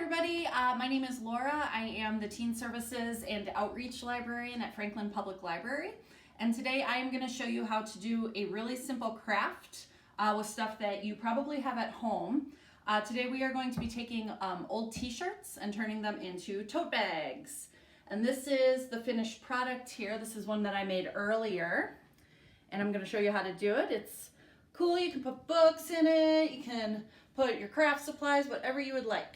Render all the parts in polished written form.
everybody, my name is Laura. I am the Teen Services and Outreach Librarian at Franklin Public Library. And today I am going to show you how to do a really simple craft with stuff that you probably have at home. Today we are going to be taking old t-shirts and turning them into tote bags. And this is the finished product here. This is one that I made earlier. And I'm going to show you how to do it. It's cool. You can put books in it. You can put your craft supplies, whatever you would like.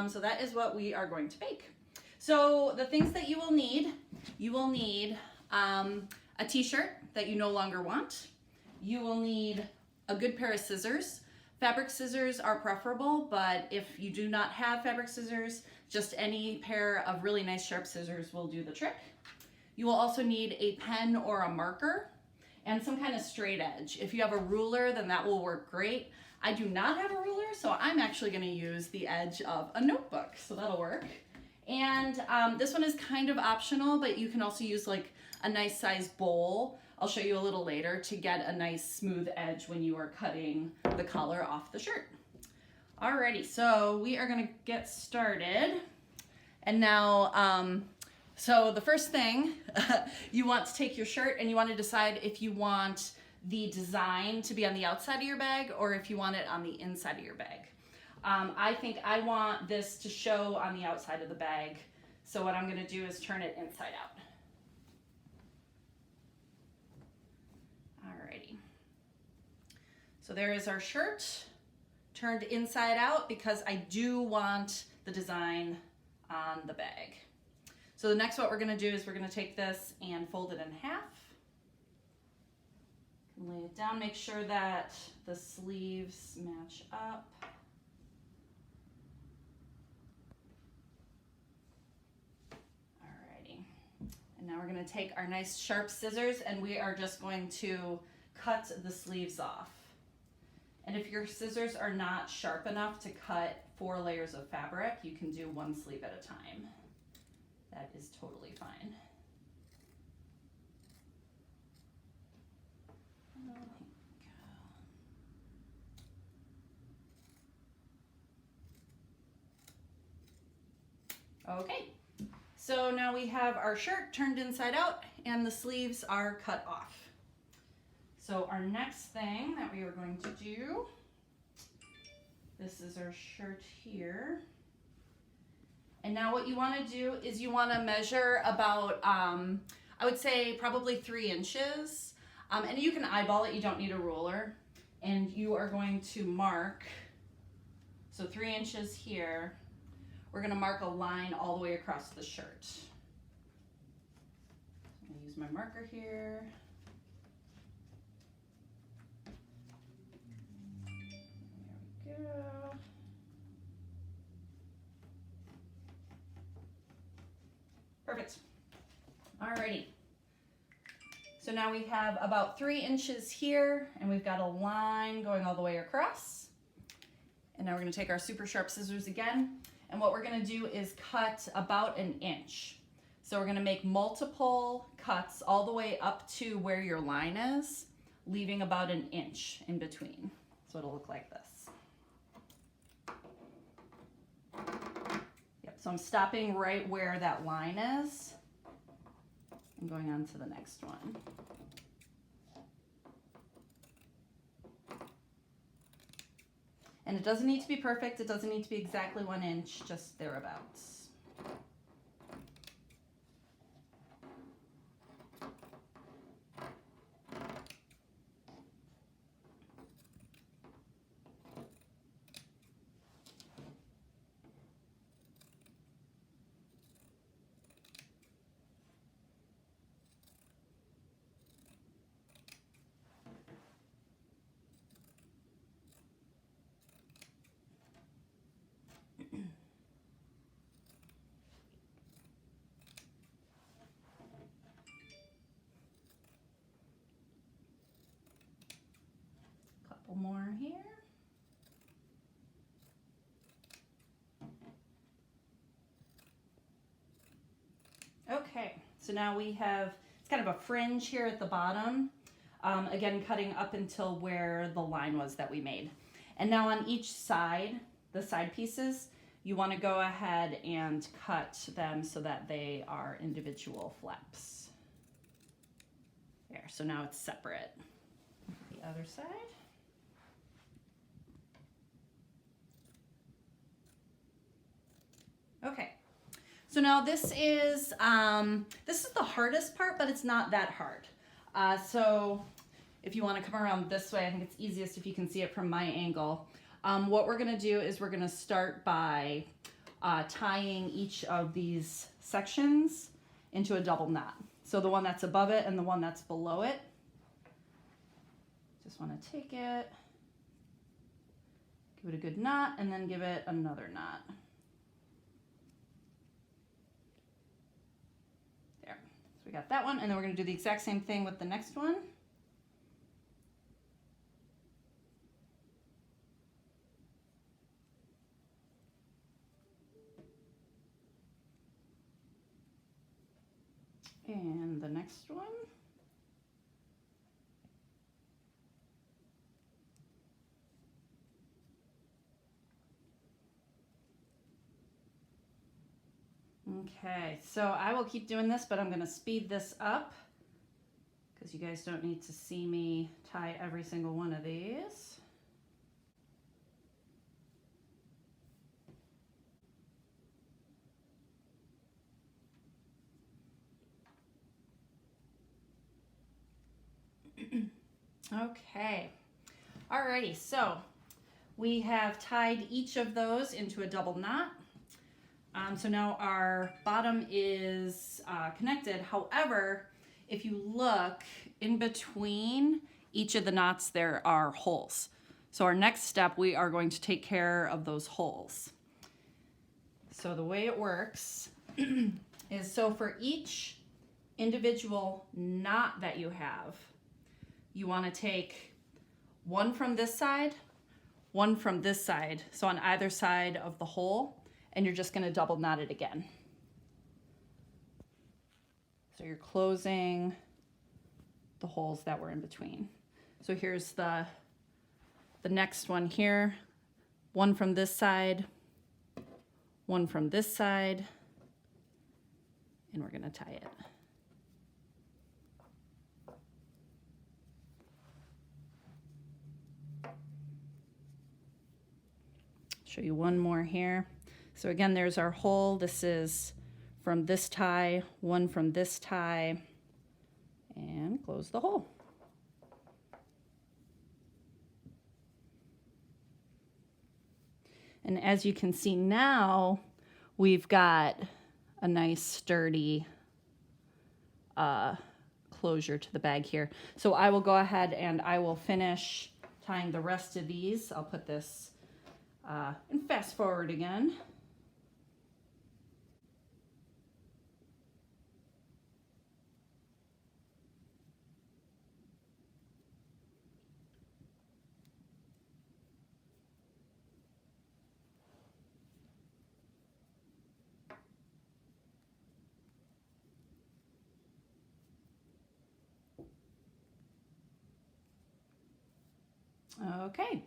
So that is what we are going to bake. So the things that you will need a t-shirt that you no longer want. You will need a good pair of scissors. Fabric scissors are preferable, but if you do not have fabric scissors, just any pair of really nice sharp scissors will do the trick. You will also need a pen or a marker and some kind of straight edge. If you have a ruler, then that will work great. I do not have a ruler, so I'm actually going to use the edge of a notebook, so that'll work. And this one is kind of optional, but you can also use like a nice size bowl. I'll show you a little later to get a nice smooth edge when you are cutting the collar off the shirt. Alrighty, so we are going to get started. And now, so the first thing, you want to take your shirt and you want to decide if you want the design to be on the outside of your bag or if you want it on the inside of your bag. I think I want this to show on the outside of the bag. So what I'm going to do is turn it inside out. Alrighty. So there is our shirt turned inside out because I do want the design on the bag. So the next what we're going to do is we're going to take this and fold it in half. Lay it down, make sure that the sleeves match up. Alrighty. And now we're going to take our nice sharp scissors and we are just going to cut the sleeves off. And if your scissors are not sharp enough to cut 4 layers of fabric, you can do 1 sleeve at a time. That is totally fine. Okay, so now we have our shirt turned inside out and the sleeves are cut off. So our next thing that we are going to do, this is our shirt here. And now what you want to do is you want to measure about, I would say probably 3 inches. And you can eyeball it, you don't need a ruler. And you are going to mark, so 3 inches here. We're going to mark a line all the way across the shirt. I'm going to use my marker here. There we go. Perfect. Alrighty. So now we have about 3 inches here, and we've got a line going all the way across. And now we're going to take our super sharp scissors again. And what we're going to do is cut about 1 inch. So we're going to make multiple cuts all the way up to where your line is, leaving about 1 inch in between. So it'll look like this. Yep, so I'm stopping right where that line is and going on to the next one. And it doesn't need to be perfect. It doesn't need to be exactly 1 inch, just thereabouts. More here. Okay, so now we have, it's kind of a fringe here at the bottom. Again, cutting up until where the line was that we made. And now on each side, the side pieces, you want to go ahead and cut them so that they are individual flaps. There, so now it's separate. The other side. Okay, so now this is the hardest part, but it's not that hard. So if you want to come around this way, I think it's easiest if you can see it from my angle. What we're going to do is we're going to start by tying each of these sections into a double knot. So the one that's above it and the one that's below it. Just want to take it, give it a good knot, and then give it another knot. There. So we got that one, and then we're going to do the exact same thing with the next one. And the next one. Okay, so I will keep doing this, but I'm going to speed this up because you guys don't need to see me tie every single one of these. Okay, alrighty, so we have tied each of those into a double knot. So now our bottom is connected. However, if you look in between each of the knots, there are holes. So our next step, we are going to take care of those holes. So the way it works is, so for each individual knot that you have, you want to take one from this side, one from this side, so on either side of the hole, and you're just going to double knot it again. So you're closing the holes that were in between. So here's the next one here, one from this side, one from this side, and we're going to tie it. Show you one more here. So again, there's our hole. This is from this tie, one from this tie, and close the hole. And as you can see now, we've got a nice sturdy closure to the bag here. So I will go ahead and I will finish tying the rest of these. I'll put this and fast forward again. Okay.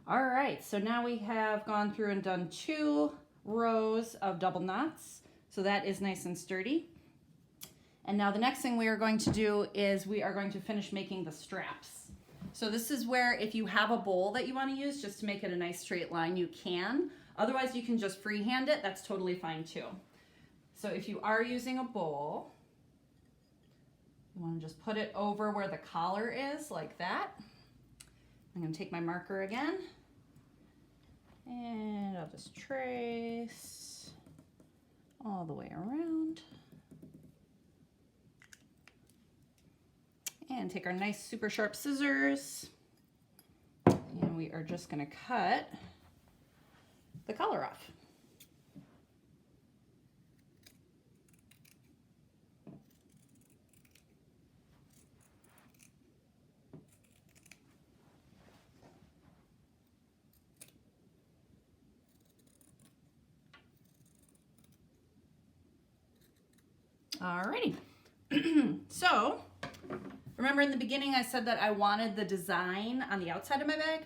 All right, so now we have gone through and done 2 rows of double knots. So that is nice and sturdy. And now the next thing we are going to do is we are going to finish making the straps. So this is where, if you have a bowl that you want to use just to make it a nice straight line, you can. Otherwise, you can just freehand it. That's totally fine too. So if you are using a bowl, you want to just put it over where the collar is, like that. I'm going to take my marker again, and I'll just trace all the way around. And take our nice super sharp scissors, and we are just going to cut the collar off. Alrighty, so remember in the beginning I said that I wanted the design on the outside of my bag.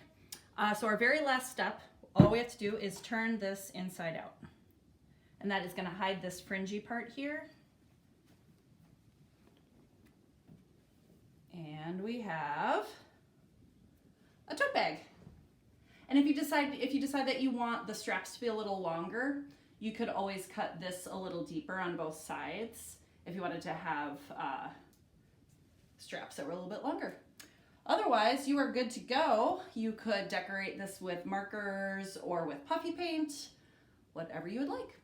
So our very last step, all we have to do is turn this inside out. And that is going to hide this fringy part here. And we have a tote bag. And if you decide that you want the straps to be a little longer, you could always cut this a little deeper on both sides if you wanted to have straps that were a little bit longer. Otherwise, you are good to go. You could decorate this with markers or with puffy paint, whatever you would like.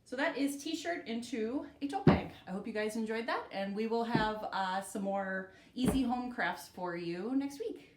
So that is t-shirt into a tote bag. I hope you guys enjoyed that, and we will have some more easy home crafts for you next week.